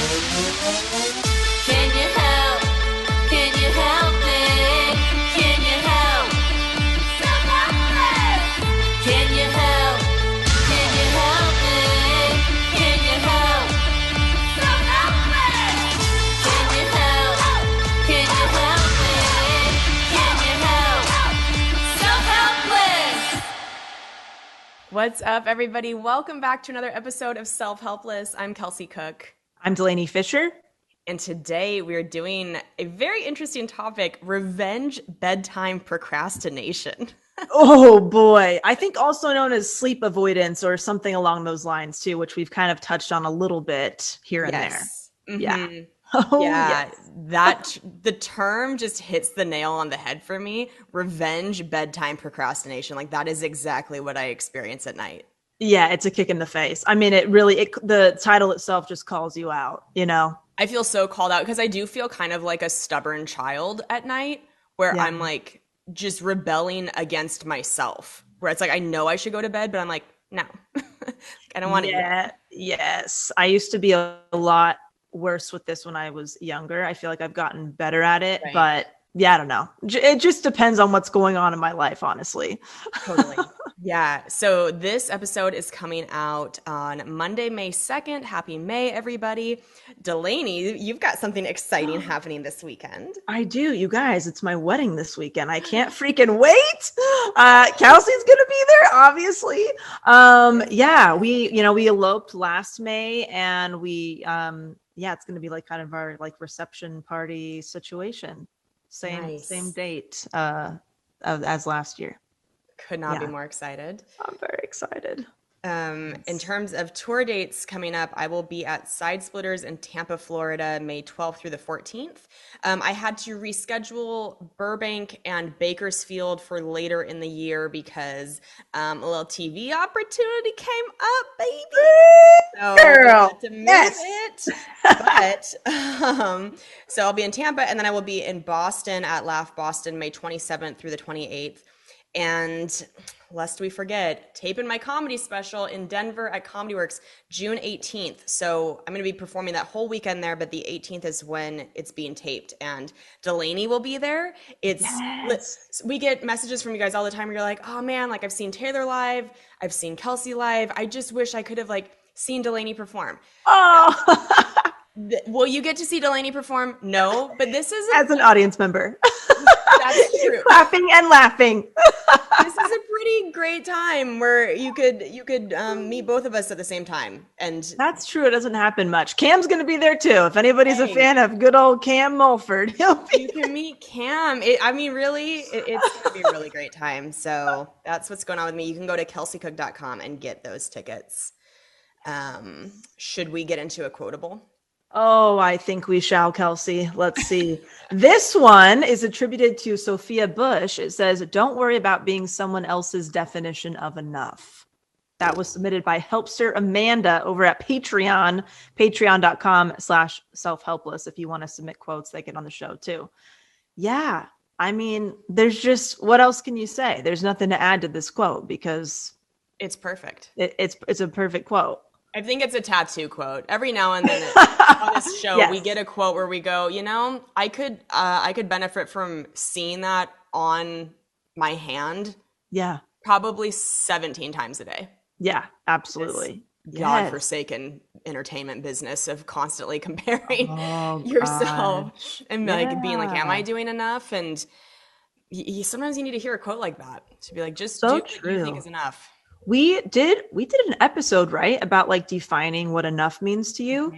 Can you help? Can you help me? Can you help? Self-Helpless! Can you help? Can you help me? Can you help? Self-Helpless! Can you help? Can you help me? Can you help? Self-Helpless! What's up, everybody? Welcome back to another episode of Self-Helpless. I'm Kelsey Cook. I'm Delaney Fisher. And today we're doing a very interesting topic, revenge bedtime procrastination. Oh boy. I think also known as sleep avoidance or something along those lines too, which we've kind of touched on a little bit here and there. Yeah. Mhm. Oh Yeah, yes. the term just hits the nail on the head for me. Revenge bedtime procrastination. Like that is exactly what I experience at night. Yeah, it's a kick in the face. I mean, the title itself just calls you out, you know? I feel so called out because I do feel kind of like a stubborn child at night where Yeah. I'm like just rebelling against myself. Where it's like I know I should go to bed, but I'm like, no, like, I don't want to yet. Yeah. Yes. I used to be a lot worse with this when I was younger. I feel like I've gotten better at it, Right. but yeah, I don't know. It just depends on what's going on in my life, honestly. Totally. Yeah. So this episode is coming out on Monday, May 2nd. Happy May, everybody. Delaney, you've got something exciting happening this weekend. I do, you guys. It's my wedding this weekend. I can't freaking wait. Kelsey's gonna be there, obviously. Yeah, we eloped last May, and it's gonna be like kind of our like reception party situation. Same Nice. date as last year. Could not be Yeah, more excited. I'm very excited. In Yes. terms of tour dates coming up, I will be at Side Splitters in Tampa, Florida, May 12th through the 14th. I had to reschedule Burbank and Bakersfield for later in the year because a little TV opportunity came up, baby. So we had Girl, to move yes. it. But so I'll be in Tampa and then I will be in Boston at Laugh Boston, May 27th through the 28th. And lest we forget, taping my comedy special in Denver at Comedy Works June 18th. So I'm going to be performing that whole weekend there, but the 18th is when it's being taped. And Delaney will be there. Yes. We get messages from you guys all the time where you're like, oh man, like I've seen Taylor live, I've seen Kelsey live. I just wish I could have like seen Delaney perform. Oh, Will you get to see Delaney perform? No, but this is as an audience member. that's true. Clapping and laughing. This is a pretty great time where you could meet both of us at the same time. And That's true. It doesn't happen much. Cam's going to be there too. If anybody's a hey, fan of good old Cam Mulford, he'll you be can meet Cam. I mean, really, it's going to be a really great time. So that's what's going on with me. You can go to kelseycook.com and get those tickets. Should we get into a quotable? Oh, I think we shall, Kelsey. Let's see. This one is attributed to Sophia Bush. It says, "Don't worry about being someone else's definition of enough." That was submitted by Helpster Amanda over at Patreon, patreon.com/self-helpless. If you want to submit quotes, they get on the show too. Yeah. I mean, there's just, what else can you say? There's nothing to add to this quote because It's perfect. it's a perfect quote. I think it's a tattoo quote. Every now and then on this show, we Yes. get a quote where we go, I could benefit from seeing that on my hand Yeah. probably 17 times a day. Yeah, This absolutely. Yes. godforsaken entertainment business of constantly comparing Oh yourself gosh. and like being like, am I Yeah. doing enough? And sometimes you need to hear a quote like that to be like, just do So what you think true. is enough. We did an episode, right, about like defining what enough means to you.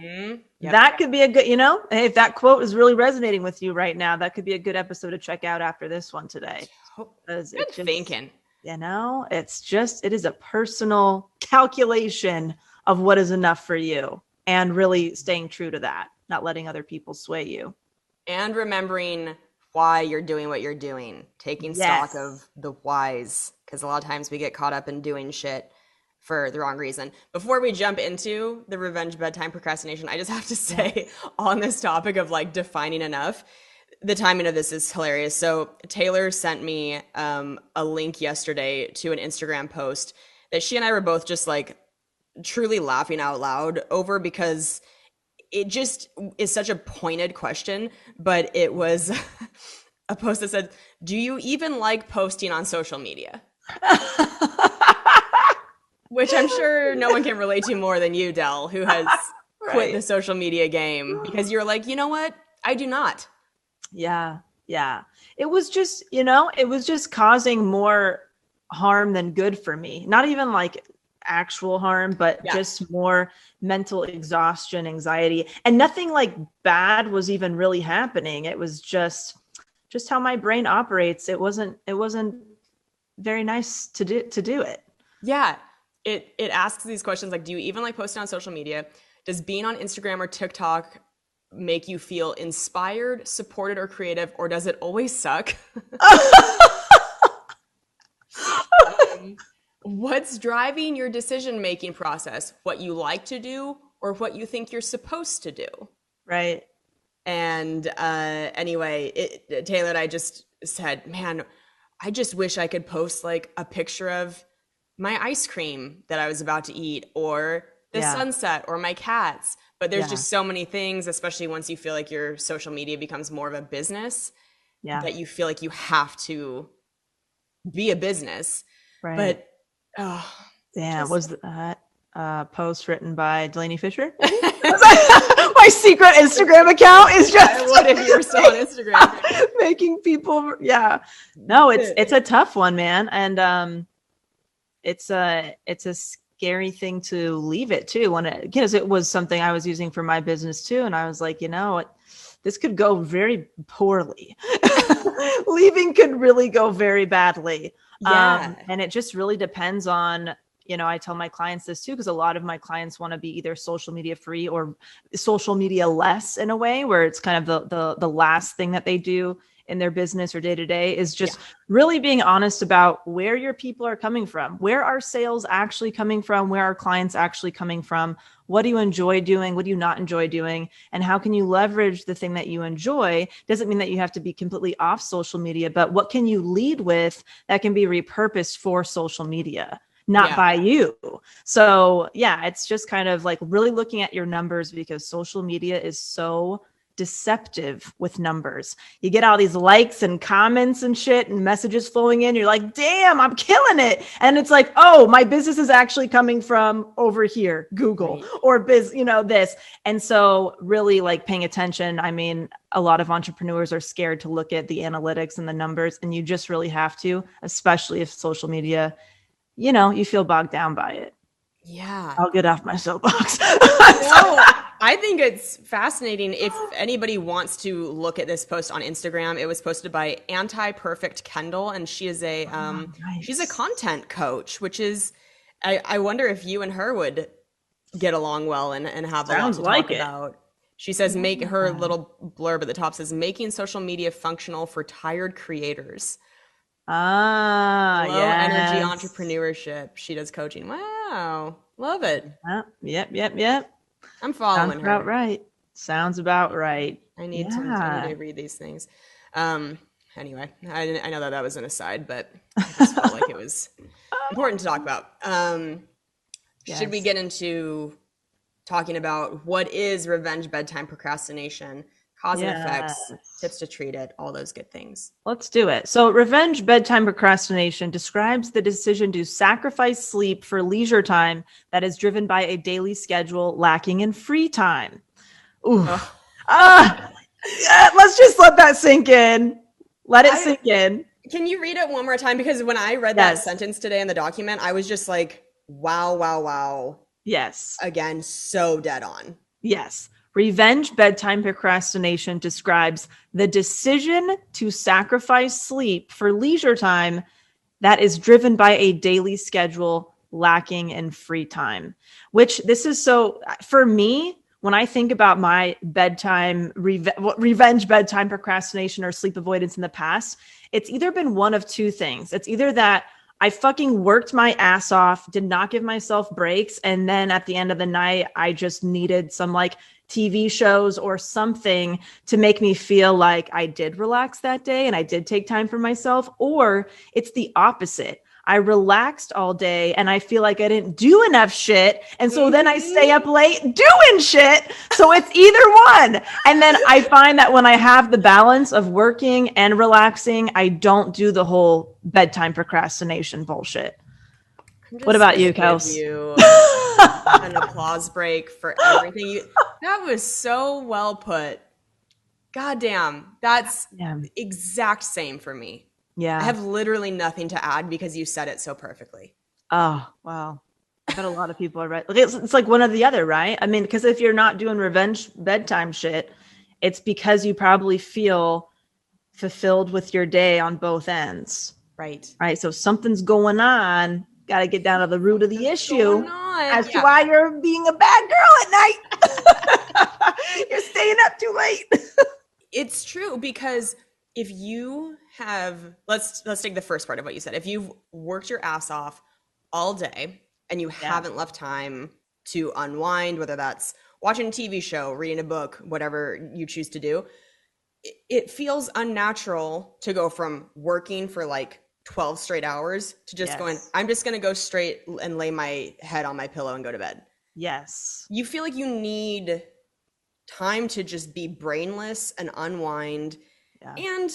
Yep. That could be a good, if that quote is really resonating with you right now, that could be a good episode to check out after this one today. Because Good it just, thinking. it is a personal calculation of what is enough for you and really staying true to that, not letting other people sway you. And remembering why you're doing what you're doing, taking stock Yes. of the whys, because a lot of times we get caught up in doing shit for the wrong reason. Before we jump into the revenge bedtime procrastination, I just have to Yeah. say on this topic of like defining enough, the timing of this is hilarious. So Taylor sent me a link yesterday to an Instagram post that she and I were both just like truly laughing out loud over because it just is such a pointed question, but it was a post that said, "Do you even like posting on social media?" Which I'm sure no one can relate to more than you, Del, who has quit the Right. social media game because you're like, you know what? I do not. Yeah. Yeah. It was just, you know, it was just causing more harm than good for me. Not even like actual harm, but Yeah. just more mental exhaustion, anxiety, and nothing like bad was even really happening. It was just how my brain operates. It wasn't very nice to do it. Yeah. It asks these questions like, do you even like posting on social media? Does being on Instagram or TikTok make you feel inspired, supported, or creative, or does it always suck? What's driving your decision-making process? What you like to do or what you think you're supposed to do? Right. And anyway, Taylor and I just said, man, I just wish I could post like a picture of my ice cream that I was about to eat or the Yeah. sunset or my cats. But there's Yeah. just so many things, especially once you feel like your social media becomes more of a business, Yeah. that you feel like you have to be a business. Right. But oh, Damn, just was that post written by Delaney Fisher? Maybe? My secret Instagram account is I just would if you were still on Instagram. making people. Yeah, no, it's a tough one, man, and it's a scary thing to leave it too. When it, because it was something I was using for my business too, and I was like, you know, this could go very poorly. Leaving could really go very badly. Yeah. And it just really depends on, you know, I tell my clients this too, because a lot of my clients want to be either social media free or social media less in a way where it's kind of the last thing that they do in their business or day to day is just really being honest about where your people are coming from, where are sales actually coming from, where are clients actually coming from, what do you enjoy doing, what do you not enjoy doing, and how can you leverage the thing that you enjoy. Doesn't mean that you have to be completely off social media, but what can you lead with that can be repurposed for social media, not by you. So yeah, it's just kind of like really looking at your numbers, because social media is so deceptive with numbers. You get all these likes and comments and shit and messages flowing in. You're like, damn, I'm killing it. And it's like, oh, my business is actually coming from over here, Google, or this. And so really like paying attention. I mean, a lot of entrepreneurs are scared to look at the analytics and the numbers, and you just really have to, especially if social media, you know, you feel bogged down by it. Yeah. I'll get off my soapbox. No, I think it's fascinating. If anybody wants to look at this post on Instagram, it was posted by Anti-Perfect Kendall, and she is a she's a content coach, which is I wonder if you and her would get along well and have a lot Sounds to like talk it. about. She says make her little blurb at the top says making social media functional for tired creators. Low energy entrepreneurship. She does coaching. Wow. Love it. Yep. I'm following her. Sounds about right. I need to read these things. Anyway, I know that was an aside, but I just felt like it was important to talk about. Should we get into talking about what is revenge bedtime procrastination, cause and effects, tips to treat it, all those good things? Let's do it. So revenge bedtime procrastination describes the decision to sacrifice sleep for leisure time that is driven by a daily schedule lacking in free time. Ooh. Let's just let that sink in. Let it sink in. Can you read it one more time? Because when I read that sentence today in the document, I was just like, wow. Yes. Again, so dead on. Yes. Revenge bedtime procrastination describes the decision to sacrifice sleep for leisure time that is driven by a daily schedule lacking in free time, which this is so for me. When I think about my bedtime revenge bedtime procrastination or sleep avoidance in the past, it's either been one of two things. It's either that I fucking worked my ass off, did not give myself breaks, and then at the end of the night, I just needed some like TV shows or something to make me feel like I did relax that day and I did take time for myself. Or it's the opposite. I relaxed all day and I feel like I didn't do enough shit. And so then I stay up late doing shit. So it's either one. And then I find that when I have the balance of working and relaxing, I don't do the whole bedtime procrastination bullshit. What about you, Kels? You an applause break for everything you. That was so well put. God damn, that's exact same for me. Yeah. I have literally nothing to add because you said it so perfectly. Oh, wow. I bet a lot of people are right. It's like one or the other, right? I mean, because if you're not doing revenge bedtime shit, it's because you probably feel fulfilled with your day on both ends. Right. Right. So something's going on. Got to get down to the root of the issue as to why you're being a bad girl at night. You're staying up too late. It's true, because if you have, let's take the first part of what you said. If you've worked your ass off all day and you haven't left time to unwind, whether that's watching a TV show, reading a book, whatever you choose to do, it feels unnatural to go from working for like 12 straight hours to just going, I'm just going to go straight and lay my head on my pillow and go to bed. Yes. You feel like you need time to just be brainless and unwind. And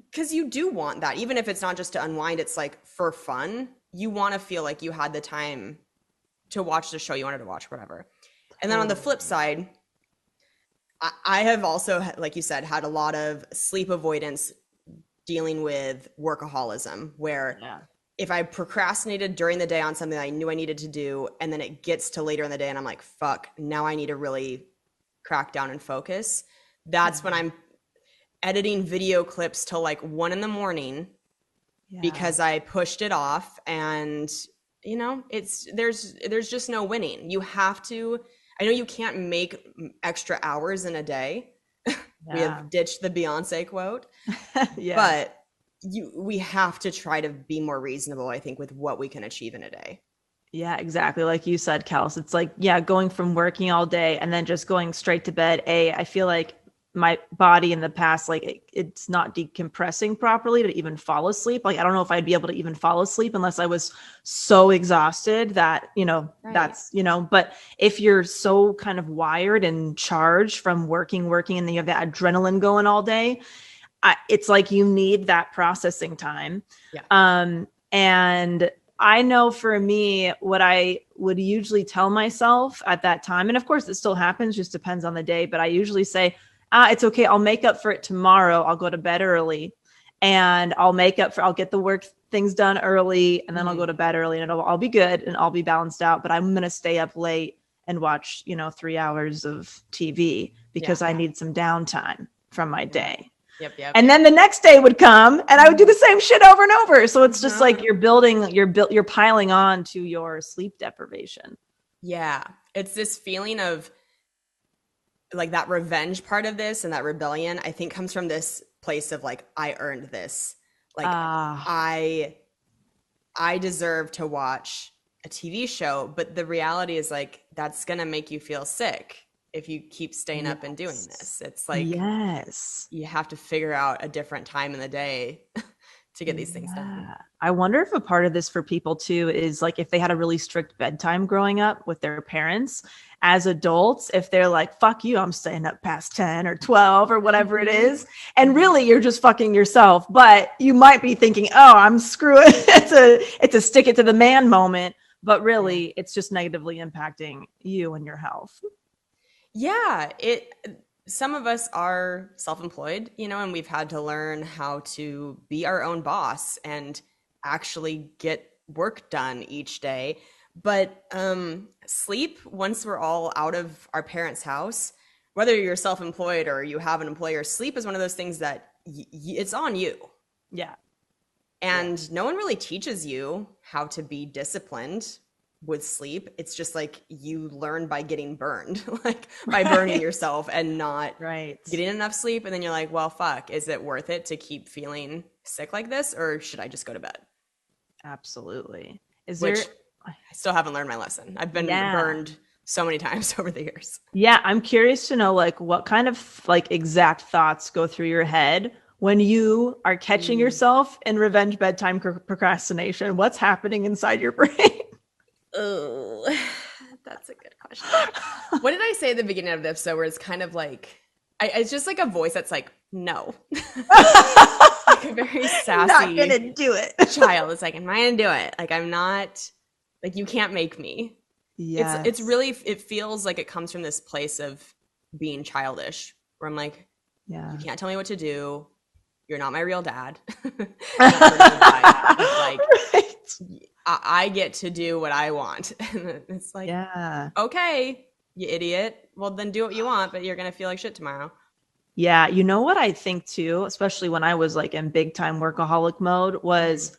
because you do want that, even if it's not just to unwind, it's like for fun. You want to feel like you had the time to watch the show you wanted to watch, whatever. And then on the flip side, I have also, like you said, had a lot of sleep avoidance dealing with workaholism, where if I procrastinated during the day on something I knew I needed to do, and then it gets to later in the day and I'm like, fuck, now I need to really crack down and focus. That's when I'm editing video clips till like 1 a.m. because I pushed it off. And you know, there's just no winning. You have to, I know you can't make extra hours in a day. We have ditched the Beyonce quote. But we have to try to be more reasonable, I think, with what we can achieve in a day. Yeah, exactly. Like you said, Kels, it's like, going from working all day and then just going straight to bed. I feel like my body in the past, like it's not decompressing properly to even fall asleep. Like, I don't know if I'd be able to even fall asleep unless I was so exhausted that, that's, but if you're so kind of wired and charged from working, and then you have that adrenaline going all day, it's like you need that processing time. And I know for me, what I would usually tell myself at that time, and of course it still happens, just depends on the day, but I usually say, it's okay. I'll make up for it tomorrow. I'll go to bed early and I'll get the work things done early, and then I'll go to bed early, and I'll be good and I'll be balanced out, but I'm going to stay up late and watch, 3 hours of TV because I need some downtime from my day. And then the next day would come and I would do the same shit over and over. So it's just like you're piling on to your sleep deprivation. Yeah. It's this feeling of like that revenge part of this, and that rebellion, I think, comes from this place of like, I earned this. Like I deserve to watch a TV show, but the reality is like, that's going to make you feel sick if you keep staying up and doing this. It's like, you have to figure out a different time in the day to get these things done. I wonder if a part of this for people too is like, if they had a really strict bedtime growing up with their parents, as adults, if they're like, fuck you, I'm staying up past 10 or 12 or whatever it is. And really you're just fucking yourself, but you might be thinking, oh, I'm screwing. It's a stick it to the man moment, but really it's just negatively impacting you and your health. Yeah, some of us are self-employed, and we've had to learn how to be our own boss and actually get work done each day. But sleep, once we're all out of our parents' house, whether you're self-employed or you have an employer, sleep is one of those things that it's on you. Yeah. And no one really teaches you how to be disciplined with sleep. It's just like you learn by getting burned, like by burning yourself and not getting enough sleep. And then you're like, well, fuck, is it worth it to keep feeling sick like this, or should I just go to bed? Absolutely. I still haven't learned my lesson. I've been burned so many times over the years. Yeah. I'm curious to know, like, what kind of like exact thoughts go through your head when you are catching yourself in revenge bedtime procrastination, what's happening inside your brain? Oh, that's a good question. What did I say at the beginning of this? So where it's kind of like, it's just like a voice that's like, no, like a very Not sassy gonna do it. child. It's like, am I gonna do it? Like, I'm not. Like, you can't make me. It's Yes. really, it feels like it comes from this place of being childish, where I'm like, Yeah. you can't tell me what to do. You're not my real dad. That's sort of the vibe. It's like, Right. I get to do what I want. And it's like, Yeah. okay, you idiot. Well, then do what you want, but you're gonna feel like shit tomorrow. Yeah. You know what I think too, especially when I was like in big time workaholic mode, was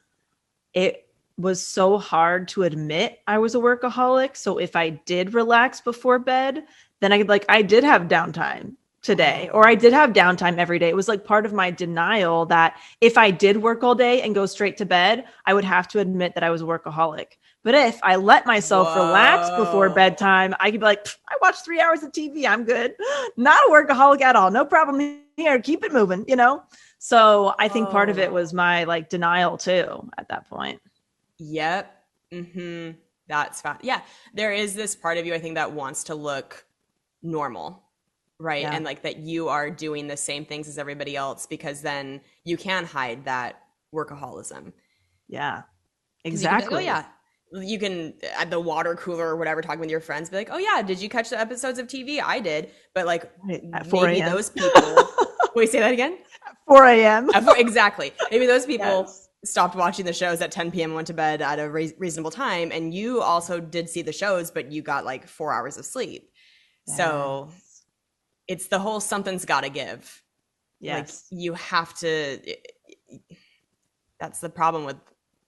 it was so hard to admit I was a workaholic. So if I did relax before bed, then I did have downtime today, or I did have downtime every day. It was like part of my denial that if I did work all day and go straight to bed, I would have to admit that I was a workaholic. But if I let myself relax before Whoa. bedtime, I could be like, I watched 3 hours of TV. I'm good. Not a workaholic at all. No problem here. Keep it moving, you know? So I think part of it Oh. was my like denial too at that point. Yep. Mm-hmm. That's fast. Yeah. There is this part of you, I think, that wants to look normal, right? Yeah. And like that you are doing the same things as everybody else, because then you can hide that workaholism. Yeah. Because you can be like, oh, Exactly. yeah. You can, at the water cooler or whatever, talking with your friends, be like, oh, yeah, did you catch the episodes of TV? I did. But like, Right. At 4 maybe a.m. those people, wait, say that again? 4 a.m. Exactly. Maybe those people Yes. stopped watching the shows at 10 p.m. and went to bed at a reasonable time. And you also did see the shows, but you got like 4 hours of sleep. So Yes. it's the whole something's got to give. Like Yes. you have to, that's the problem with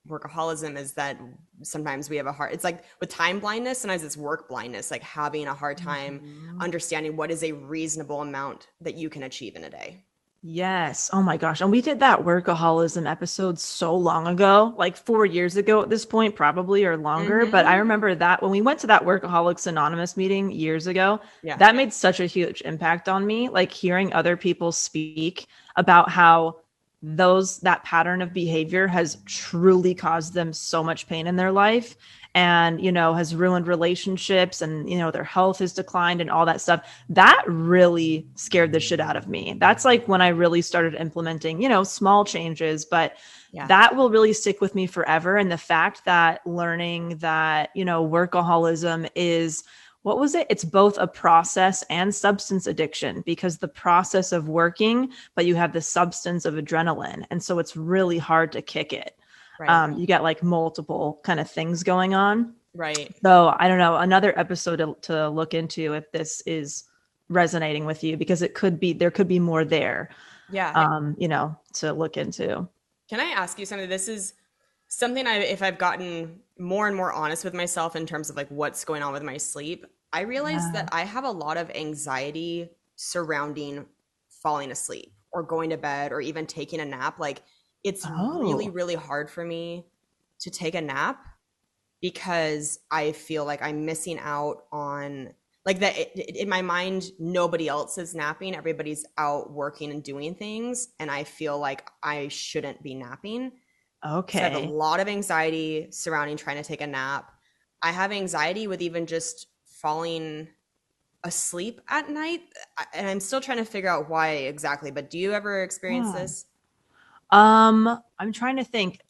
workaholism, is that sometimes we have a hard, it's like with time blindness, sometimes it's work blindness, like having a hard time Mhm. understanding what is a reasonable amount that you can achieve in a day. Yes. Oh my gosh. And we did that workaholism episode so long ago, like 4 years ago at this point, probably or longer. But I Mm-hmm. remember that when we went to that Workaholics Anonymous meeting years ago, Yeah. that made such a huge impact on me. Like hearing other people speak about how that pattern of behavior has truly caused them so much pain in their life and has ruined relationships and their health has declined and all that stuff. That really scared the shit out of me. That's like when I really started implementing small changes, but Yeah. that will really stick with me forever. And the fact that learning that workaholism is, what was it? It's both a process and substance addiction, because the process of working, but you have the substance of adrenaline. And so it's really hard to kick it. Right. You got like multiple kind of things going on. Right. So I don't know, another episode to look into if this is resonating with you, because there could be more there, Yeah. to look into. Can I ask you something? This is something if I've gotten more and more honest with myself in terms of like what's going on with my sleep, I realize Yeah. that I have a lot of anxiety surrounding falling asleep or going to bed or even taking a nap. Like it's really, Oh, really hard for me to take a nap because I feel like I'm missing out on like that in my mind, nobody else is napping. Everybody's out working and doing things. And I feel like I shouldn't be napping. So I have a okay. lot of anxiety surrounding trying to take a nap. I have anxiety with even just falling asleep at night. And I'm still trying to figure out why exactly. But do you ever experience Yeah. this? I'm trying to think.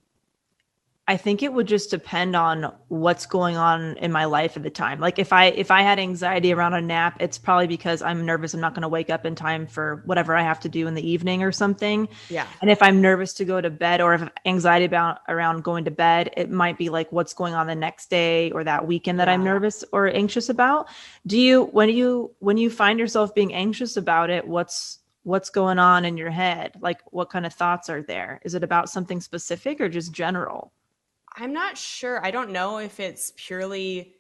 I think it would just depend on what's going on in my life at the time. Like if I had anxiety around a nap, it's probably because I'm nervous I'm not going to wake up in time for whatever I have to do in the evening or something. Yeah. And if I'm nervous to go to bed, or if anxiety about around going to bed, it might be like what's going on the next day or that weekend that I'm Yeah. nervous or anxious about. When you find yourself being anxious about it, what's going on in your head? Like what kind of thoughts are there? Is it about something specific or just general? I'm not sure. I don't know if it's purely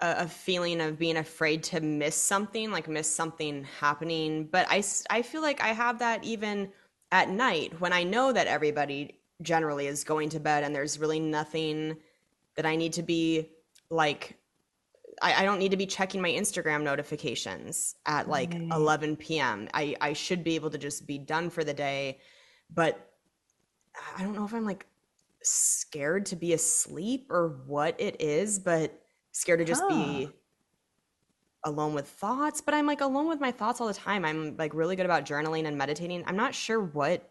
a feeling of being afraid to miss something, like miss something happening. But I feel like I have that even at night when I know that everybody generally is going to bed and there's really nothing that I need to be like, I don't need to be checking my Instagram notifications at like Right. 11 p.m. I should be able to just be done for the day. but I don't know if I'm like scared to be asleep or what it is, but scared to just Huh. be alone with thoughts. But I'm like alone with my thoughts all the time. I'm like really good about journaling and meditating. I'm not sure what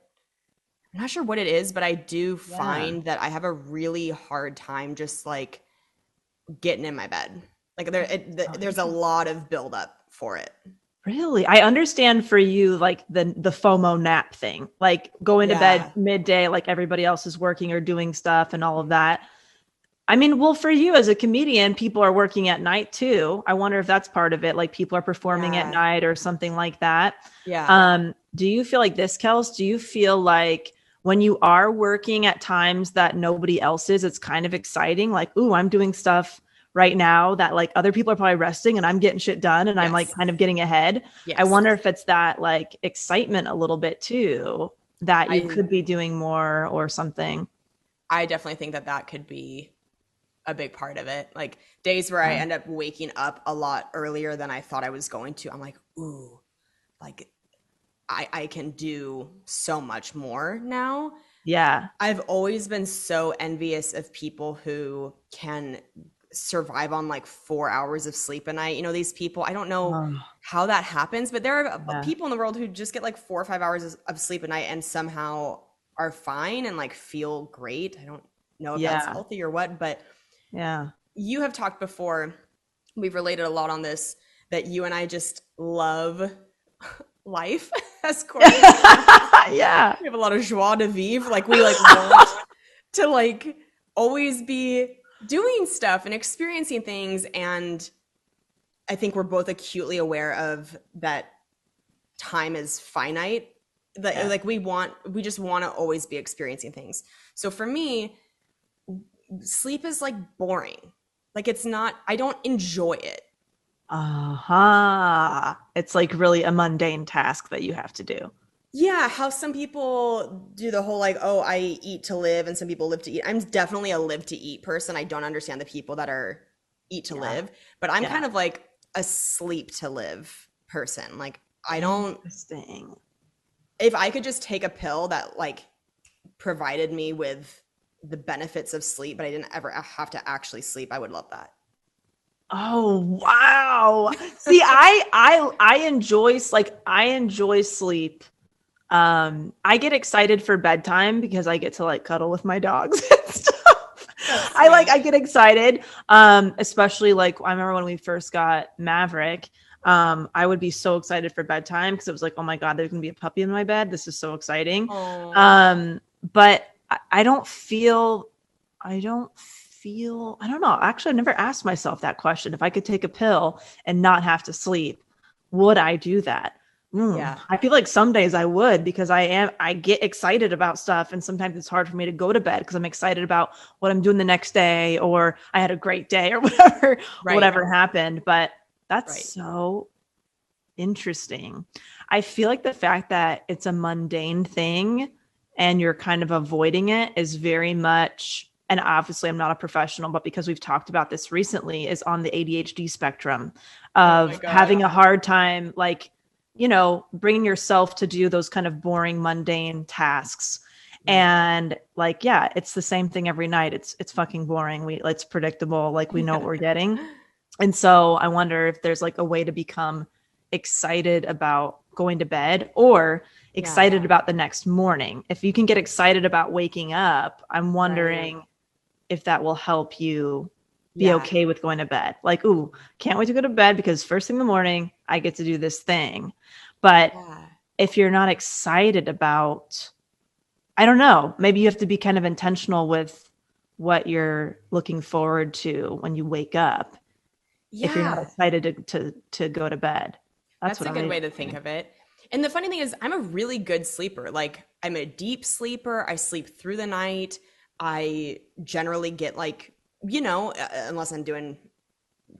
it is, but I do Yeah. find that I have a really hard time just like getting in my bed. Like Oh, there's a lot of buildup for it. really? I understand for you, like the FOMO nap thing, like going to bed Yeah. midday, like everybody else is working or doing stuff and all of that. I mean, well, for you as a comedian, people are working at night too. I wonder if that's part of it. Like people are performing at Yeah. night or something like that. Yeah. Do you feel like this, Kels? Do you feel like when you are working at times that nobody else is, it's kind of exciting? Like, ooh, I'm doing stuff right now that like other people are probably resting and I'm getting shit done and I'm like Yes. kind of getting ahead. I Yes. wonder if it's that like excitement a little bit too, that you I could be doing more or something. I definitely think that that could be a big part of it. Like days where I Yeah. end up waking up a lot earlier than I thought I was going to. I'm like, ooh, like I can do so much more now. Yeah. I've always been so envious of people who can survive on like 4 hours of sleep a night. You know, these people, I don't know Oh, how that happens, but there are yeah. people in the world who just get like 4 or 5 hours of sleep a night and somehow are fine and like feel great. I don't know if that's Yeah. healthy or what, but Yeah. you have talked before, we've related a lot on this, that you and I just love life, as corny as it sounds. Yeah. We have a lot of joie de vivre. Like we like want to like always be doing stuff and experiencing things. And I think we're both acutely aware of that time is finite. Yeah. Like we just want to always be experiencing things. So for me, sleep is like boring. Like it's not, I don't enjoy it. Uh-huh. It's like really a mundane task that you have to do. Yeah, how some people do the whole like, oh, I eat to live, and some people live to eat. I'm definitely a live to eat person. I don't understand the people that are eat to Yeah. live, but I'm Yeah. kind of like a sleep to live person. Like, I don't, Interesting. if I could just take a pill that like provided me with the benefits of sleep, but I didn't ever have to actually sleep, I would love that. Oh, wow. See, I enjoy like I enjoy sleep. I get excited for bedtime because I get to like cuddle with my dogs and stuff. That's I sweet. get excited. Especially like I remember when we first got Maverick. I would be so excited for bedtime because it was like, oh my God, there's gonna be a puppy in my bed. This is so exciting. Oh, But I don't feel I don't know. Actually, I've never asked myself that question. If I could take a pill and not have to sleep, would I do that? yeah. I feel like some days I would because I get excited about stuff and sometimes it's hard for me to go to bed because I'm excited about what I'm doing the next day or I had a great day or Right. whatever happened. But that's Right. so interesting. I feel like the fact that it's a mundane thing and you're kind of avoiding it is very much, and obviously I'm not a professional, but because we've talked about this recently, is on the ADHD spectrum Oh my of God. having a hard time, like, bringing yourself to do those kind of boring, mundane tasks. Right. And like, yeah, it's the same thing every night. It's fucking boring. It's predictable. Like we know what Yeah. we're getting. And so I wonder if there's like a way to become excited about going to bed or Yeah. excited about the next morning. If you can get excited about waking up, I'm Right. wondering if that will help you be Yeah. okay with going to bed. Like, ooh, can't wait to go to bed because first thing in the morning, I get to do this thing. But Yeah. if you're not excited about, I don't know, maybe you have to be kind of intentional with what you're looking forward to when you wake up if you're not Yeah. excited to go to bed. That's That's what a good I way to think think. of it. And the funny thing is, I'm a really good sleeper. Like, I'm a deep sleeper. I sleep through the night. I generally get like, unless I'm doing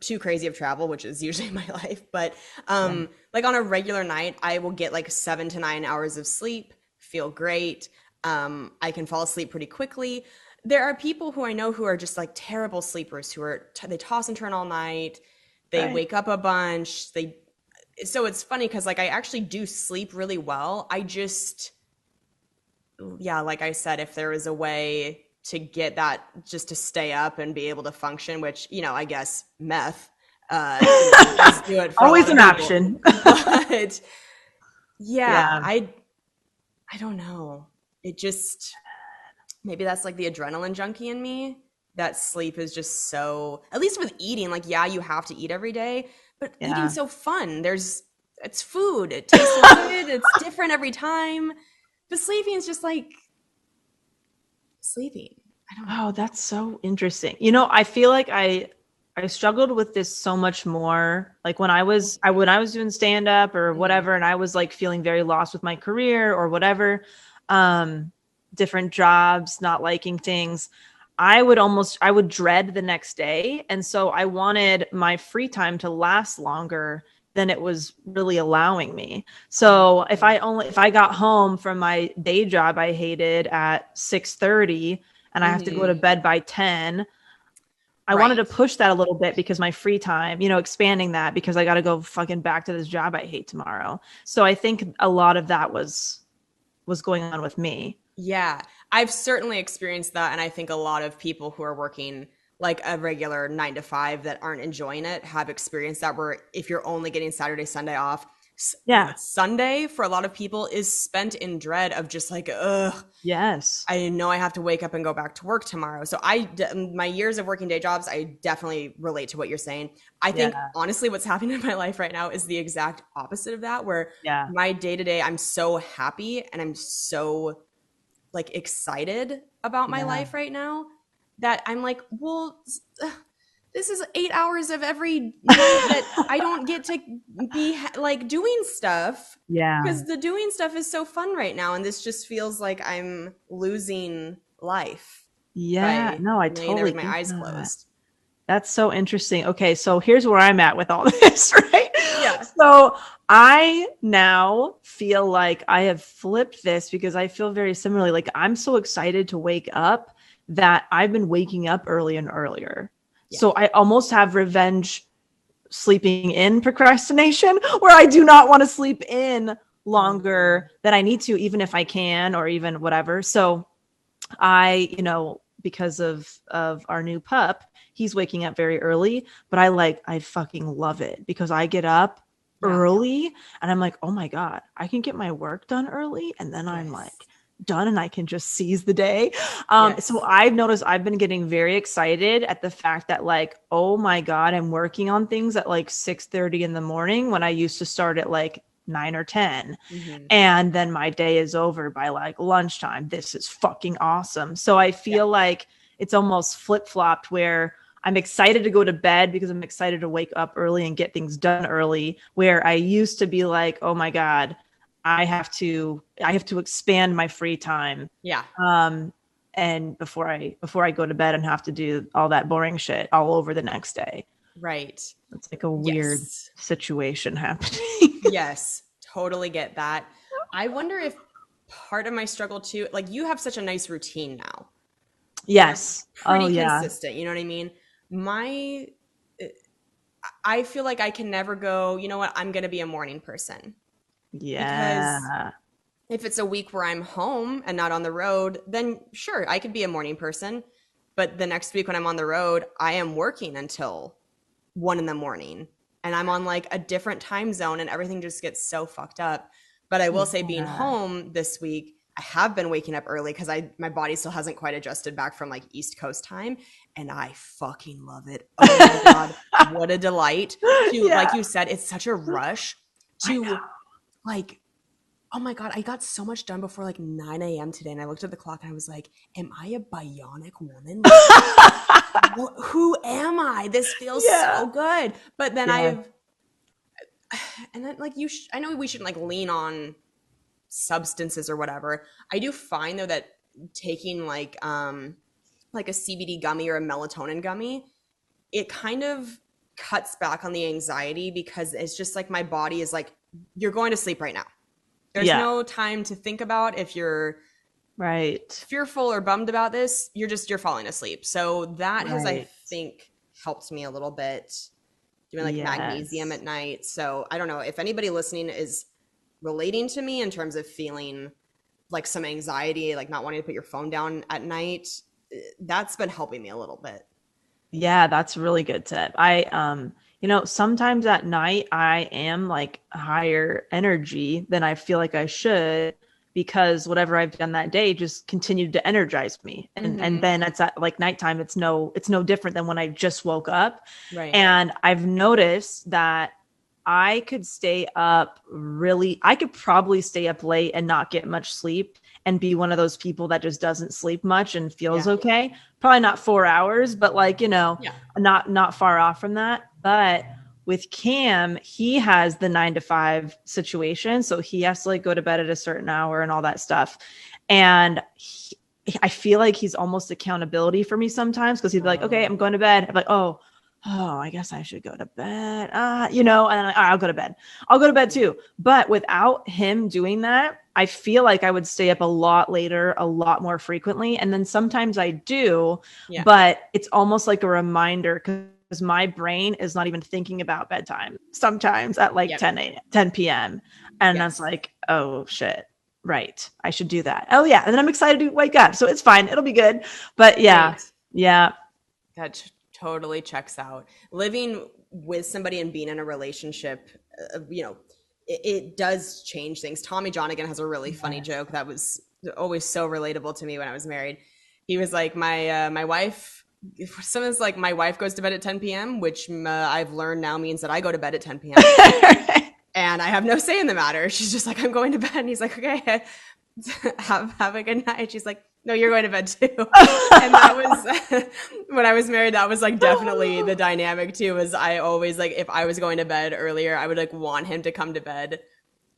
too crazy of travel, which is usually my life, but Yeah. like on a regular night, I will get like 7 to 9 hours of sleep, feel great. I can fall asleep pretty quickly. There are people who I know who are just like terrible sleepers who are they toss and turn all night. They Right. wake up a bunch. So it's funny because like I actually do sleep really well. I just yeah, like I said, if there was a way to get that just to stay up and be able to function, which, I guess meth, does do it for a Always lot of an people. option. But yeah, Yeah. I don't know. It just, maybe that's like the adrenaline junkie in me. That sleep is just so, at least with eating, like, yeah, you have to eat every day, but Yeah. eating's so fun. It's food. It tastes so good. It's different every time. But sleeping is just like sleeping. I don't know. Oh, that's so interesting. I feel like I struggled with this so much more like when I was doing stand up or Mhm. whatever and I was like feeling very lost with my career or whatever, um different jobs, not liking things. I would dread the next day, and so I wanted my free time to last longer than it was really allowing me. So if I got home from my day job I hated at 6:30 and I have to go to Mhm. bed by 10, I wanted to Right. push that a little bit because my free time, expanding that because I got to go fucking back to this job I hate tomorrow. So I think a lot of that was going on with me. Yeah, I've certainly experienced that. And I think a lot of people who are working like a regular 9 to 5 that aren't enjoying it have experienced that, where if you're only getting Saturday, Sunday off, Yeah. Sunday for a lot of people is spent in dread of just like, ugh, Yes. I know I have to wake up and go back to work tomorrow. So my years of working day jobs, I definitely relate to what you're saying. I Yeah. think honestly, what's happening in my life right now is the exact opposite of that, where Yeah. my day to day, I'm so happy and I'm so like excited about my Yeah. life right now that I'm like, well, this is 8 hours of every night that I don't get to be like doing stuff, Yeah. because the doing stuff is so fun right now. And this just feels like I'm losing life Yeah. by No, I laying there totally with my get eyes that. closed. That's so interesting. Okay, so here's where I'm at with all this, right? Yeah. So I now feel like I have flipped this because I feel very similarly. Like I'm so excited to wake up that I've been waking up early and earlier. Yeah. So I almost have revenge sleeping in procrastination where I do not want to sleep in longer than I need to, even if I can or even whatever. So because of our new pup, he's waking up very early, but I fucking love it because I get up Yeah. early and I'm like, oh my God, I can get my work done early and then I'm like Yes. done and I can just seize the day. So Yes. I've noticed I've been getting very excited at the fact that like, oh my God, I'm working on things at like 6:30 in the morning when I used to start at like 9 or 10. Hmm. And then my day is over by like lunchtime. This is fucking awesome. So I Yeah. feel like it's almost flip-flopped where I'm excited to go to bed because I'm excited to wake up early and get things done early, where I used to be like, oh my God, I have to expand my free time. Yeah. Um and before I go to bed and have to do all that boring shit all over the next day. Right. It's like a weird Yes. situation happening. Yes, totally get that. I wonder if part of my struggle too, like you have such a nice routine now. You're Yes. Oh pretty yeah. consistent, you know what I mean? My I feel like I can never go, you know what, I'm going to be a morning person, because Yeah. if it's a week where I'm home and not on the road, then sure, I could be a morning person. But the next week when I'm on the road, I am working until 1 in the morning and I'm on like a different time zone and everything just gets so fucked up. But I will say, being Yeah. home this week, I have been waking up early because my body still hasn't quite adjusted back from like East Coast time, and I fucking love it. Oh my God, what a delight to, like Yeah. you said, it's such a rush I know. to like, oh my God, I got so much done before like 9 a.m. today. And I looked at the clock and I was like, am I a bionic woman? Like, who am I? This feels Yeah. so good. But then Yeah. and then like I know we shouldn't like lean on substances or whatever. I do find though that taking like a CBD gummy or a melatonin gummy, it kind of cuts back on the anxiety, because it's just like my body is like, you're going to sleep right now. There's Yeah. no time to think about if you're Right. fearful or bummed about this. You're falling asleep. So that has, I Right. think, helped me a little bit, doing like magnesium Yes. at night. So I don't know if anybody listening is relating to me in terms of feeling like some anxiety, like not wanting to put your phone down at night, that's been helping me a little bit. Yeah, that's a really good tip. Sometimes at night I am like higher energy than I feel like I should because whatever I've done that day just continued to energize me. And Hmm. then it's at like nighttime, it's no different than when I just woke up. Right. And I've noticed that I could probably stay up late and not get much sleep and be one of those people that just doesn't sleep much and feels Yeah. okay. Probably not 4 hours, but like, Yeah. not far off from that. But with Cam, he has the 9 to 5 situation. So he has to like go to bed at a certain hour and all that stuff. And I feel like he's almost accountability for me sometimes because he'd be like, okay, I'm going to bed. I'm like, oh, I guess I should go to bed. And I'm like, all right, I'll go to bed. I'll go to bed too. But without him doing that, I feel like I would stay up a lot later, a lot more frequently. And then sometimes I do, Yeah. but it's almost like a reminder because my brain is not even thinking about bedtime sometimes at like Yep. 10 p.m. And Yes. that's like, oh shit. Right. I should do that. Oh yeah. And then I'm excited to wake up. So it's fine. It'll be good. But yeah. Right. Yeah. That totally checks out. Living with somebody and being in a relationship, it does change things. Tommy John again has a really funny joke that was always so relatable to me when I was married. He was like, my wife. Someone's like, my wife goes to bed at 10 p.m., which I've learned now means that I go to bed at 10 p.m. and I have no say in the matter. She's just like, I'm going to bed. And he's like, okay, have a good night. She's like, no, you're going to bed too. And that was when I was married, that was like definitely the dynamic too, was I always like, if I was going to bed earlier, I would like want him to come to bed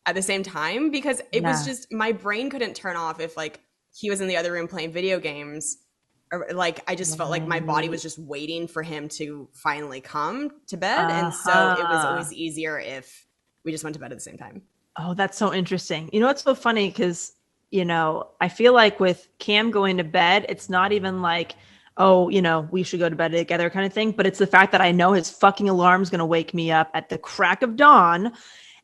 at the same time because it was just, my brain couldn't turn off if like he was in the other room playing video games, or like I just felt like my body was just waiting for him to finally come to bed. And so it was always easier if we just went to bed at the same time. Oh, that's so interesting. You know, it's so funny because, I feel like with Cam going to bed, it's not even like, oh, we should go to bed together kind of thing. But it's the fact that I know his fucking alarm's going to wake me up at the crack of dawn.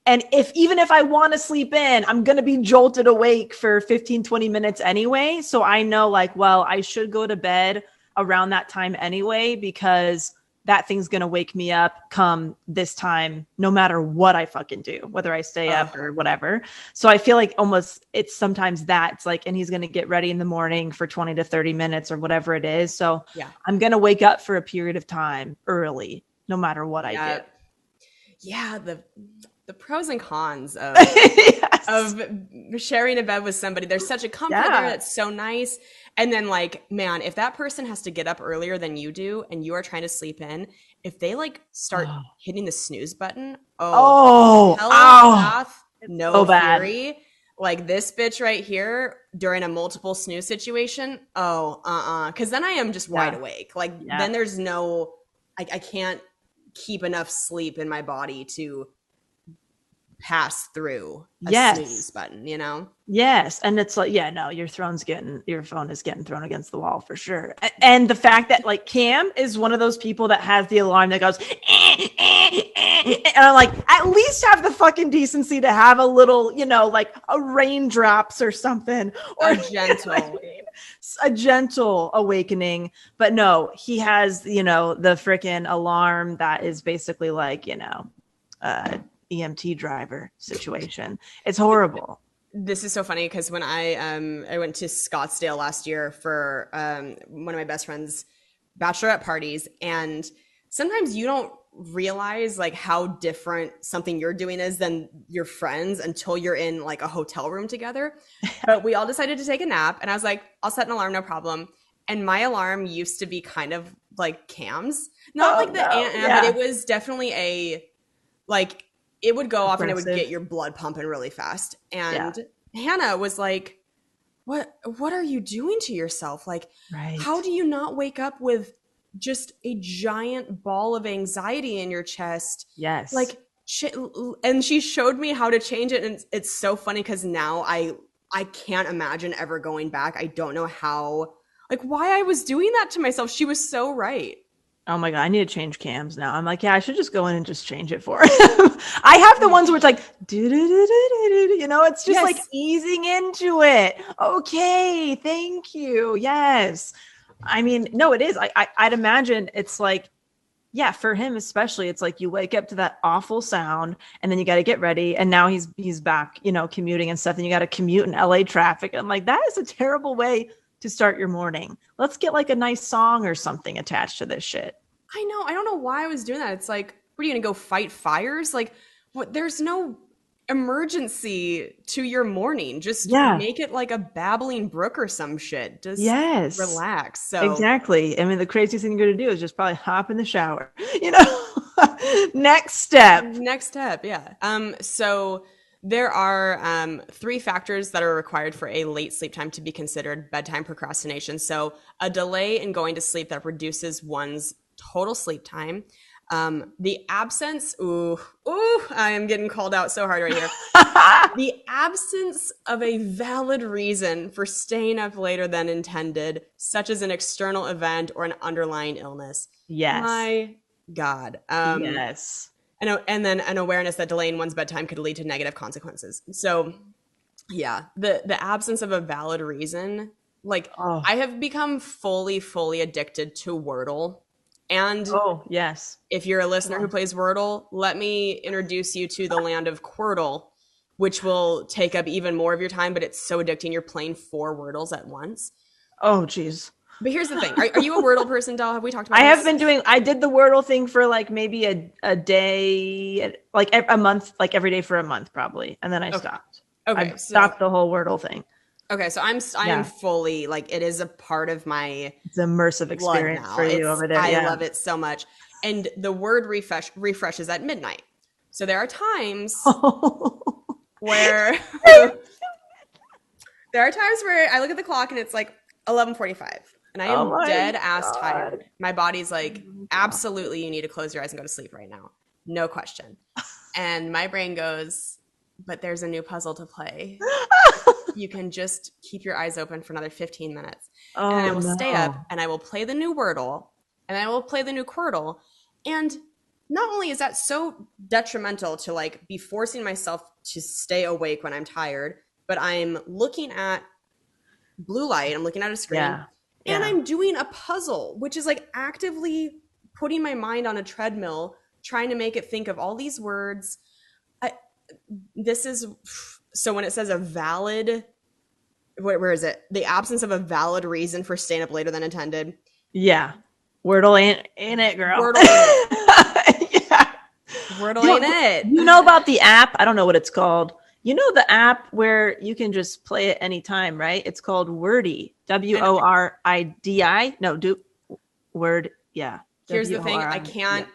And even if I want to sleep in, I'm going to be jolted awake for 15, 20 minutes anyway. So I know like, well, I should go to bed around that time anyway, because that thing's going to wake me up come this time, no matter what I fucking do, whether I stay up or whatever. So I feel like almost it's sometimes that it's like, and he's going to get ready in the morning for 20 to 30 minutes or whatever it is. So Yeah. I'm going to wake up for a period of time early, no matter what I do. Yeah. The pros and cons of Yes. of sharing a bed with somebody. There's such a comfort there that's so nice. And then like, man, if that person has to get up earlier than you do and you are trying to sleep in, if they like start hitting the snooze button, hell path, no so bad. fury. Like this bitch right here during a multiple snooze situation. Because then I am just wide awake. Like then there's no, I can't keep enough sleep in my body to pass through a snooze button, Yes. And it's like, your phone is getting thrown against the wall for sure. And the fact that like Cam is one of those people that has the alarm that goes, and I'm like, at least have the fucking decency to have a little, like a raindrops or something, or a gentle, a gentle awakening. But no, he has, the freaking alarm that is basically like, EMT driver situation. It's horrible. This is so funny because when I went to Scottsdale last year for one of my best friend's bachelorette parties, and sometimes you don't realize like how different something you're doing is than your friends until you're in like a hotel room together. But we all decided to take a nap, and I was like, I'll set an alarm, no problem. And my alarm used to be kind of like Cam's, not but it was definitely it would go off and it would get your blood pumping really fast. And Hannah was like, what are you doing to yourself? Like, how do you not wake up with just a giant ball of anxiety in your chest? Yes. Like, and she showed me how to change it. And it's so funny because now I can't imagine ever going back. I don't know how, like why I was doing that to myself. She was so right. Oh my God, I need to change cams now. I'm like, yeah, I should just go in and just change it for him. I have the ones where it's like, it's just like Yes. easing into it. Okay, thank you. Yes. I mean, no, it is. I'd imagine it's like, yeah, for him especially, it's like you wake up to that awful sound and then you got to get ready. And now he's back, commuting and stuff. And you got to commute in LA traffic. I'm like, that is a terrible way to start your morning. Let's get like a nice song or something attached to this shit. I know. I don't know why I was doing that. It's like, what are you going to go fight fires? Like, what? There's no emergency to your morning. Just Yeah. make it like a babbling brook or some shit. Just Yes. relax. So Exactly. I mean, the craziest thing you're going to do is just probably hop in the shower, Next step. next step, yeah. So there are 3 factors that are required for a late sleep time to be considered bedtime procrastination. So a delay in going to sleep that reduces one's total sleep time. The absence, I am getting called out so hard right here. The absence of a valid reason for staying up later than intended, such as an external event or an underlying illness. Yes. My God. Yes. And then an awareness that delaying one's bedtime could lead to negative consequences. So, yeah, the absence of a valid reason, like I have become fully addicted to Wordle. And yes. if you're a listener who plays Wordle, let me introduce you to the land of Quirtle, which will take up even more of your time, but it's so addicting. You're playing 4 Wordles at once. Oh, geez. But here's the thing. Are you a Wordle person, Doll? Have we talked about this? I did the Wordle thing for like maybe a day, like a month, like every day for a month probably. And then I stopped. Okay. I stopped the whole Wordle thing. Okay. So I am fully like, it is a part of my It's an immersive experience for you over there. I love it so much. And the word refreshes at midnight. So there are times where I look at the clock and it's like 11:45 and I am dead ass tired. My body's like, absolutely, you need to close your eyes and go to sleep right now. No question. And my brain goes, but there's a new puzzle to play. You can just keep your eyes open for another 15 minutes. And I will stay up and I will play the new Wordle and I will play the new Quirtle. And not only is that so detrimental to like be forcing myself to stay awake when I'm tired, but I'm looking at blue light, I'm looking at a screen, and I'm doing a puzzle, which is like actively putting my mind on a treadmill, trying to make it think of all these words. So when it says a valid, where is it? The absence of a valid reason for staying up later than intended. Yeah. Wordle ain't it, girl. Wordle ain't it. Yeah. Wordle ain't it. You know about the app? I don't know what it's called. You know the app where you can just play it anytime, right? It's called Wordy. WORIDI. No, Word. Yeah. Here's the thing. I can't.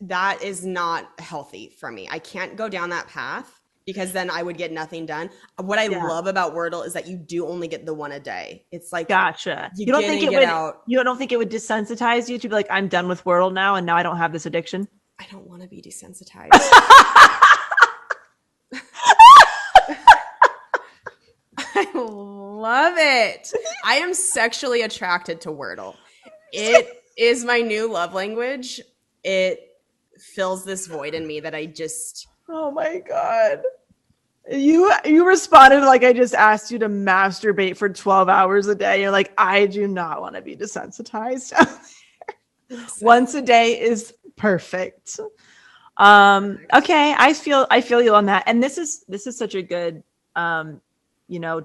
That is not healthy for me. I can't go down that path because then I would get nothing done. What I love about Wordle is that you do only get the one a day. It's like, gotcha. You don't think it would desensitize you to be like, I'm done with Wordle now and now I don't have this addiction? I don't want to be desensitized. I love it. I am sexually attracted to Wordle. It is my new love language. It fills this void in me that I just... Oh my God. You responded like I just asked you to masturbate for 12 hours a day. You're like, I do not want to be desensitized. Once a day is perfect. Okay. I feel you on that. And this is such a good,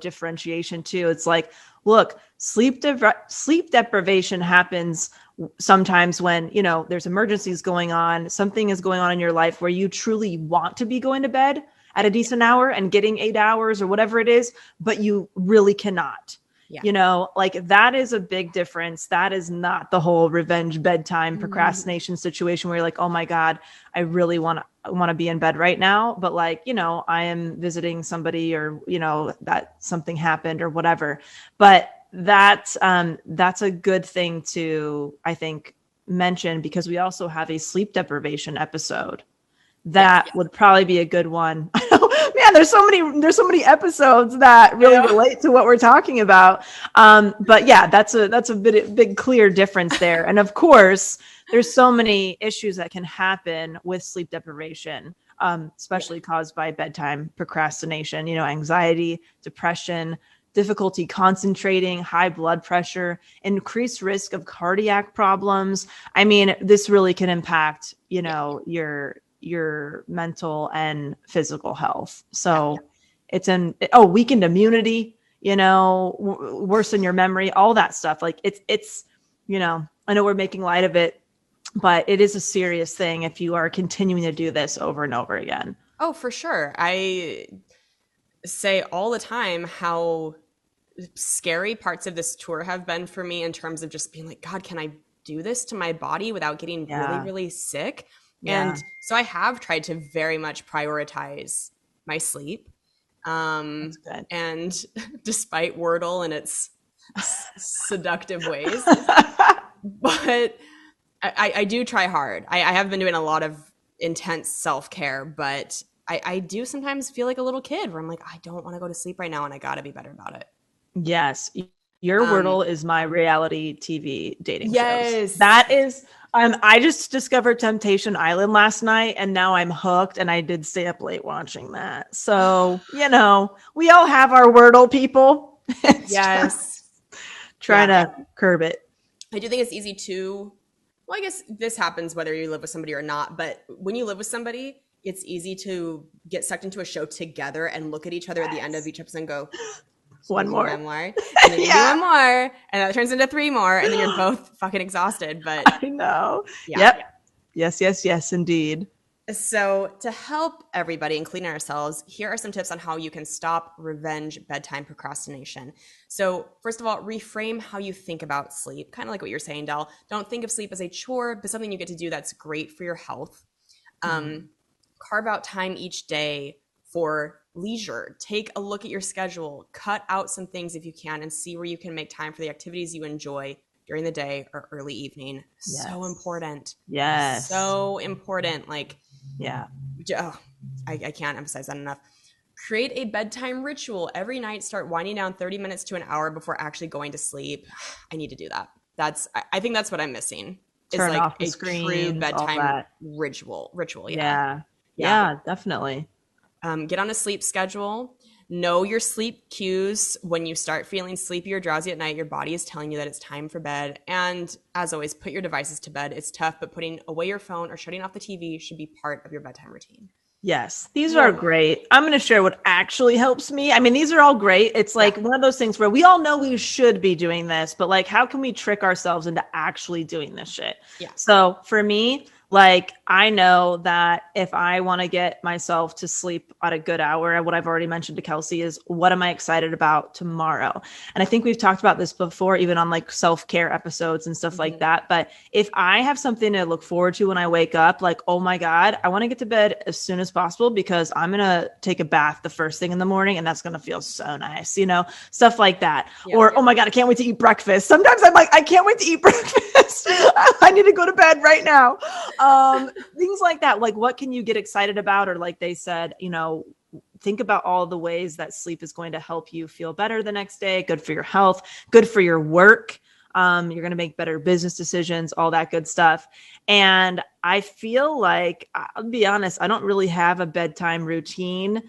differentiation too. It's like, look, sleep deprivation happens sometimes when, there's emergencies going on, something is going on in your life where you truly want to be going to bed at a decent hour and getting 8 hours or whatever it is, but you really cannot. Yeah. Like that is a big difference. That is not the whole revenge bedtime procrastination situation where you're like, oh my God, I really want to be in bed right now. But like, I am visiting somebody or, that something happened or whatever. But that's a good thing to, I think, mention because we also have a sleep deprivation episode. That would probably be a good one. Man, there's so many episodes that really relate to what we're talking about. But yeah, that's a big clear difference there. And of course, there's so many issues that can happen with sleep deprivation, especially caused by bedtime procrastination, anxiety, depression, difficulty concentrating, high blood pressure, increased risk of cardiac problems. I mean, this really can impact, your mental and physical health. So it's weakened immunity, worsen your memory, all that stuff. Like it's, I know we're making light of it, but it is a serious thing if you are continuing to do this over and over again. Oh, for sure. I say all the time how scary parts of this tour have been for me in terms of just being like, God, can I do this to my body without getting really, really sick? Yeah. And so I have tried to very much prioritize my sleep. That's good. And despite Wordle and its seductive ways, but I do try hard. I have been doing a lot of intense self-care, but I do sometimes feel like a little kid where I'm like, I don't want to go to sleep right now and I got to be better about it. Yes. Your Wordle is my reality TV dating Yes. shows. That is, I just discovered Temptation Island last night and now I'm hooked and I did stay up late watching that. So, we all have our Wordle people. Yes. Trying to curb it. I do think it's easy to, well, I guess this happens whether you live with somebody or not, but when you live with somebody, it's easy to get sucked into a show together and look at each other at the end of each episode and go, one more. And then you do one more, and that turns into 3 more, and then you're both fucking exhausted. But I know. Yeah. Yep. Yes, indeed. So to help everybody, including ourselves, here are some tips on how you can stop revenge bedtime procrastination. So first of all, reframe how you think about sleep. Kind of like what you're saying, Del. Don't think of sleep as a chore, but something you get to do that's great for your health. Carve out time each day for leisure. Take a look at your schedule. Cut out some things if you can and see where you can make time for the activities you enjoy during the day or early evening. Yes. So important. Yes. So important. Like, yeah. I can't emphasize that enough. Create a bedtime ritual. Every night, start winding down 30 minutes to an hour before actually going to sleep. I need to do that. I think that's what I'm missing. Turn is like off the a screens, true all bedtime that. ritual. Yeah, definitely. Get on a sleep schedule. Know your sleep cues. When you start feeling sleepy or drowsy at night, your body is telling you that it's time for bed. And as always, put your devices to bed. It's tough, but putting away your phone or shutting off the TV should be part of your bedtime routine. Yes, these are great. I'm going to share what actually helps me. I mean, these are all great. It's like one of those things where we all know we should be doing this, but like, how can we trick ourselves into actually doing this shit? Yeah. So for me, like, I know that if I want to get myself to sleep at a good hour, what I've already mentioned to Kelsey is, what am I excited about tomorrow? And I think we've talked about this before, even on like self-care episodes and stuff like that. But if I have something to look forward to when I wake up, like, oh my God, I want to get to bed as soon as possible because I'm going to take a bath the first thing in the morning and that's going to feel so nice, stuff like that. Oh my God, I can't wait to eat breakfast. Sometimes I'm like, I can't wait to eat breakfast. I need to go to bed right now. Things like that. Like, what can you get excited about? Or like they said, think about all the ways that sleep is going to help you feel better the next day. Good for your health, good for your work. You're going to make better business decisions, all that good stuff. And I feel like, I'll be honest, I don't really have a bedtime routine.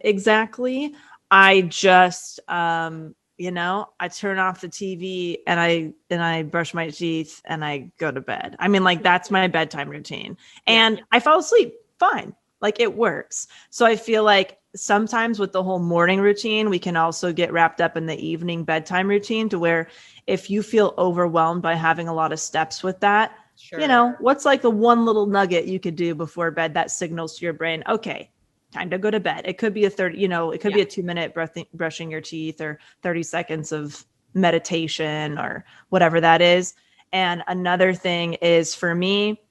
Exactly. I just, I turn off the TV and I brush my teeth and I go to bed. I mean, like, that's my bedtime routine and I fall asleep fine. Like, it works. So I feel like sometimes with the whole morning routine, we can also get wrapped up in the evening bedtime routine to where if you feel overwhelmed by having a lot of steps with that, what's like the one little nugget you could do before bed that signals to your brain, okay, time to go to bed. It could be it could be a 2-minute brushing your teeth or 30 seconds of meditation or whatever that is. And another thing is, for me,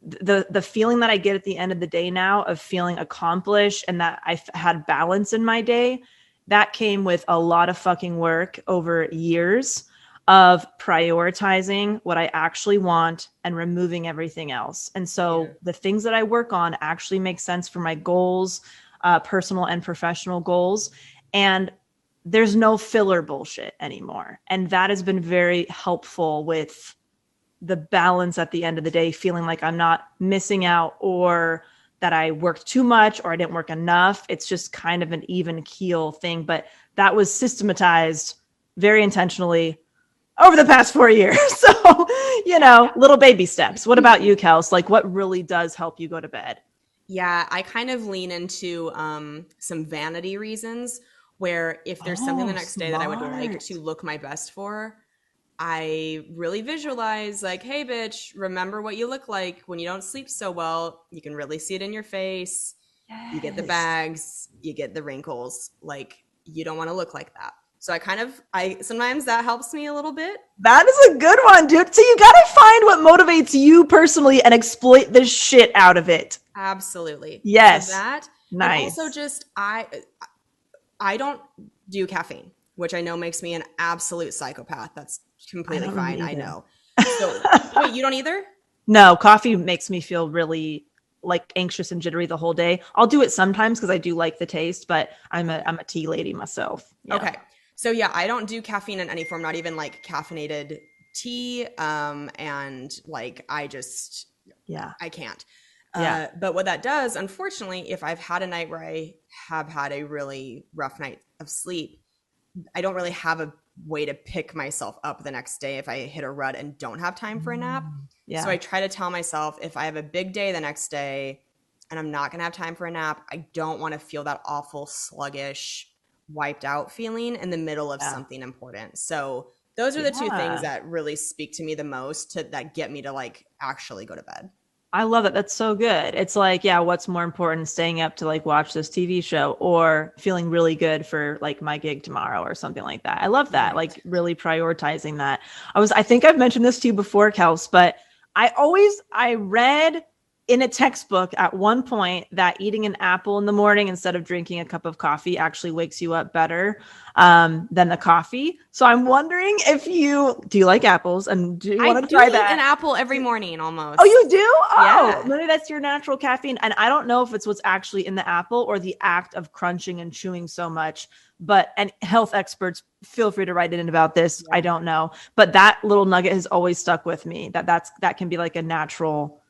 the feeling that I get at the end of the day now of feeling accomplished and that I've had balance in my day, that came with a lot of fucking work over years of prioritizing what I actually want and removing everything else. And so the things that I work on actually make sense for my goals, personal and professional goals. And there's no filler bullshit anymore. And that has been very helpful with the balance at the end of the day, feeling like I'm not missing out or that I worked too much or I didn't work enough. It's just kind of an even keel thing. But that was systematized very intentionally over the past 4 years. So, little baby steps. What about you, Kels? Like, what really does help you go to bed? Yeah, I kind of lean into some vanity reasons where if there's something the next day that I would like to look my best for, I really visualize like, hey, bitch, remember what you look like when you don't sleep so well. You can really see it in your face. Yes. You get the bags, you get the wrinkles. Like, you don't want to look like that. So I sometimes that helps me a little bit. That is a good one, dude. So you got to find what motivates you personally and exploit the shit out of it. Absolutely. Yes. So that. Nice. And also just, I don't do caffeine, which I know makes me an absolute psychopath. That's completely fine. I know. So wait, you don't either? No, coffee makes me feel really like anxious and jittery the whole day. I'll do it sometimes because I do like the taste, but I'm a tea lady myself. Yeah. Okay. So yeah, I don't do caffeine in any form, not even like caffeinated tea. And like, I can't. Yeah. But what that does, unfortunately, if I've had a night where I have had a really rough night of sleep, I don't really have a way to pick myself up the next day if I hit a rut and don't have time for a nap. Yeah. So I try to tell myself if I have a big day the next day and I'm not going to have time for a nap, I don't want to feel that awful, sluggish, wiped out feeling in the middle of something important. So those are the two things that really speak to me the most that get me to like actually go to bed. I love that. That's so good. It's like, yeah, what's more important, staying up to like watch this TV show or feeling really good for like my gig tomorrow or something like that. I love that. Right. Like really prioritizing that. I think I've mentioned this to you before, Kels, but I read in a textbook at one point that eating an apple in the morning instead of drinking a cup of coffee actually wakes you up better than the coffee. So I'm wondering if do you like apples and do you want to try that? I do eat an apple every morning almost. Oh, you do? Oh, yeah. Maybe that's your natural caffeine. And I don't know if it's what's actually in the apple or the act of crunching and chewing so much. And health experts, feel free to write in about this. Yeah. I don't know. But that little nugget has always stuck with me that can be like a natural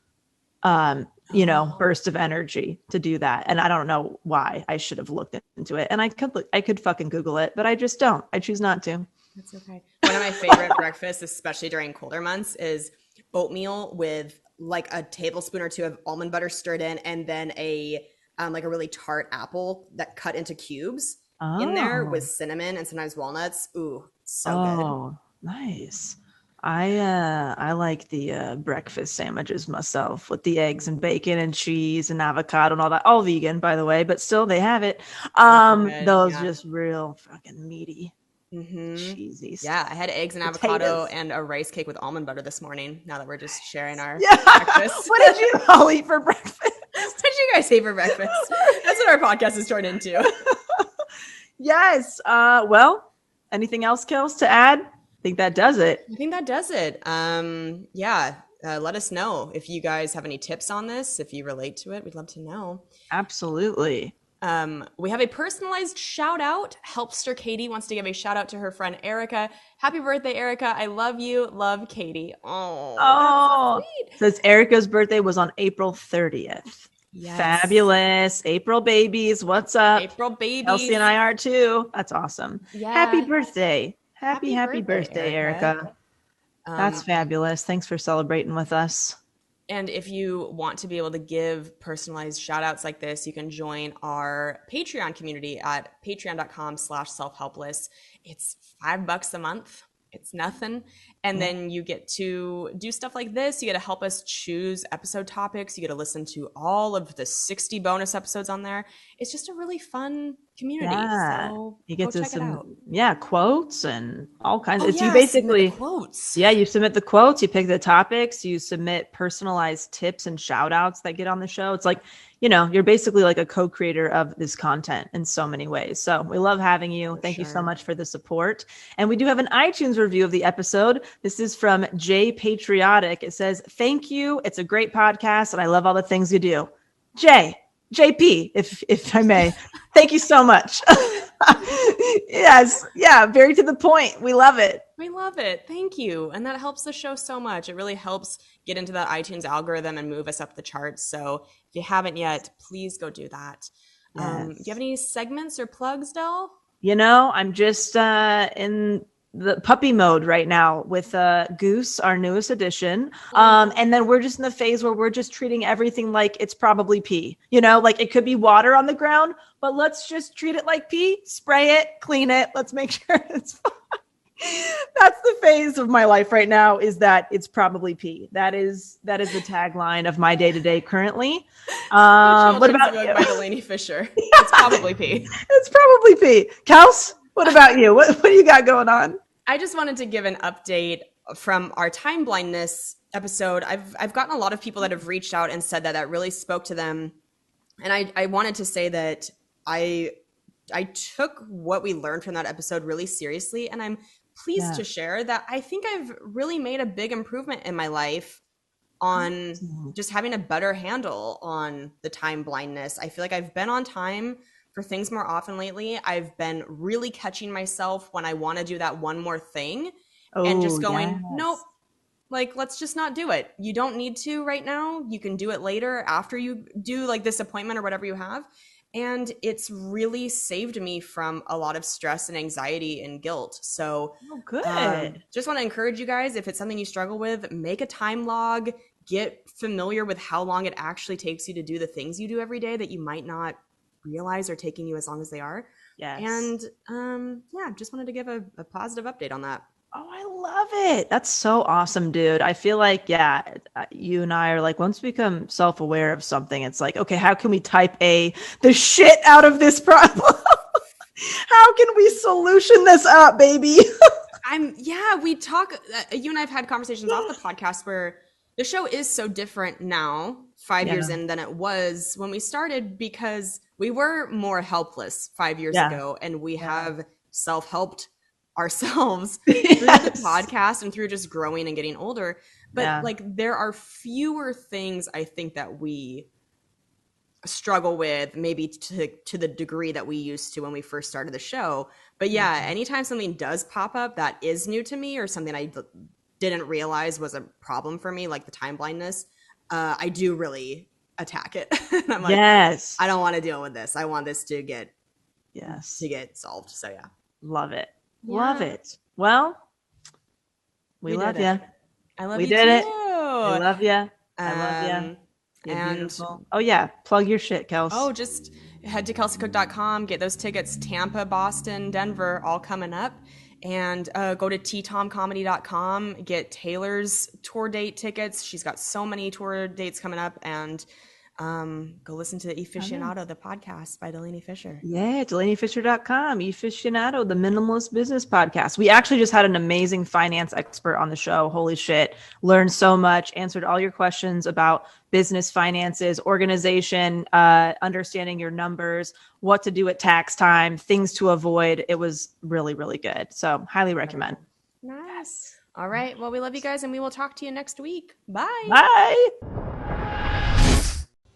burst of energy to do that. And I don't know why. I should have looked into it. And I could fucking Google it, but I just don't. I choose not to. That's okay. One of my favorite breakfasts, especially during colder months, is oatmeal with like a tablespoon or two of almond butter stirred in, and then a really tart apple that cut into cubes in there with cinnamon and sometimes walnuts. Ooh, so good. Oh, nice. I like the breakfast sandwiches myself with the eggs and bacon and cheese and avocado and all that. All vegan, by the way, but still they have it. Those just real fucking meaty, cheesy stuff. Yeah, I had eggs and avocado and a rice cake with almond butter this morning. Now that we're just sharing our breakfast. What did you all eat for breakfast? What did you guys eat for breakfast? That's what our podcast has turned into. Yes. Well, anything else, Kels, to add? I think that does it. Let us know if you guys have any tips on this. If you relate to it, we'd love to know. Absolutely. We have a personalized shout out. Helpster Katie wants to give a shout out to her friend Erica. Happy birthday, Erica. I love you. Love, Katie. Oh, so says Erica's birthday was on April 30th. Yes. Fabulous. April babies. What's up? April babies. Elsie and I are too. That's awesome. Yeah. Happy birthday. Happy birthday, Erica. That's fabulous. Thanks for celebrating with us. And if you want to be able to give personalized shout outs like this, you can join our Patreon community at patreon.com/selfhelpless. It's $5 a month. It's nothing. And then you get to do stuff like this. You get to help us choose episode topics. You get to listen to all of the 60 bonus episodes on there. It's just a really fun community. Yeah. So you get to quotes and all kinds. You basically quotes. Yeah, you submit the quotes, you pick the topics, you submit personalized tips and shout outs that get on the show. It's like, you're basically like a co-creator of this content in so many ways. So we love having you. Thank you so much for the support. And we do have an iTunes review of the episode. This is from Jay Patriotic. It says, "Thank you. It's a great podcast and I love all the things you do." Jay, JP, if I may. Thank you so much. Yes. Yeah. Very to the point. We love it. We love it. Thank you. And that helps the show so much. It really helps get into that iTunes algorithm and move us up the charts. So if you haven't yet, please go do that. Do you have any segments or plugs, Del? I'm just in the puppy mode right now with Goose, our newest addition. And then we're just in the phase where we're just treating everything like it's probably pee. Like it could be water on the ground, but let's just treat it like pee, spray it, clean it. Let's make sure it's fine. That's the phase of my life right now, is that it's probably pee. That is the tagline of my day-to-day currently. What about you? By Delaney Fisher. It's probably pee. It's probably pee. Kels, what about you? What do you got going on? I just wanted to give an update from our time blindness episode. I've gotten a lot of people that have reached out and said that really spoke to them. And I wanted to say that I took what we learned from that episode really seriously, and I'm pleased to share that I think I've really made a big improvement in my life on just having a better handle on the time blindness. I feel like I've been on time for things more often lately. I've been really catching myself when I want to do that one more thing and just going, nope, like, let's just not do it. You don't need to right now. You can do it later after you do like this appointment or whatever you have. And it's really saved me from a lot of stress and anxiety and guilt. So good. Just want to encourage you guys, if it's something you struggle with, make a time log, get familiar with how long it actually takes you to do the things you do every day that you might not realize are taking you as long as they are. Yes. And just wanted to give a positive update on that. Oh, I love it. That's so awesome, dude. I feel like, you and I are like, once we become self-aware of something, it's like, okay, how can we type the shit out of this problem? How can we solution this up, baby? We talk, you and I have had conversations off the podcast where the show is so different now, 5 years in, than it was when we started, because we were more helpless 5 years ago, and we have self-helped ourselves through the podcast and through just growing and getting older. But like, there are fewer things I think that we struggle with, maybe to the degree that we used to when we first started the show. But anytime something does pop up that is new to me, or something I didn't realize was a problem for me, like the time blindness, I do really attack it. And I'm like, I don't want to deal with this. I want this to get solved. So love it. Love it. Well, we love you. I love you. We did too. it. I love you. I love you. You're beautiful. Oh yeah, plug your shit, Kels. Oh, just head to kelseycook.com, get those tickets. Tampa, Boston, Denver, all coming up. And go to ttomcomedy.com, get Taylor's tour date tickets. She's got so many tour dates coming up. And go listen to Efficienado, the podcast by Delaney Fisher. Yeah, DelaneyFisher.com, Efficienado, the Minimalist Business Podcast. We actually just had an amazing finance expert on the show. Holy shit. Learned so much, answered all your questions about business finances, organization, understanding your numbers, what to do at tax time, things to avoid. It was really, really good. So highly recommend. Nice. All right. Well, we love you guys, and we will talk to you next week. Bye. Bye.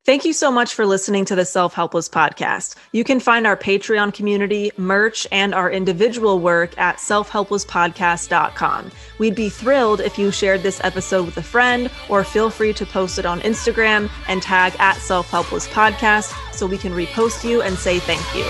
Thank you so much for listening to the Self-Helpless podcast. You can find our Patreon community, merch, and our individual work at selfhelplesspodcast.com. We'd be thrilled if you shared this episode with a friend, or feel free to post it on Instagram and tag at Self-Helpless Podcast so we can repost you and say thank you.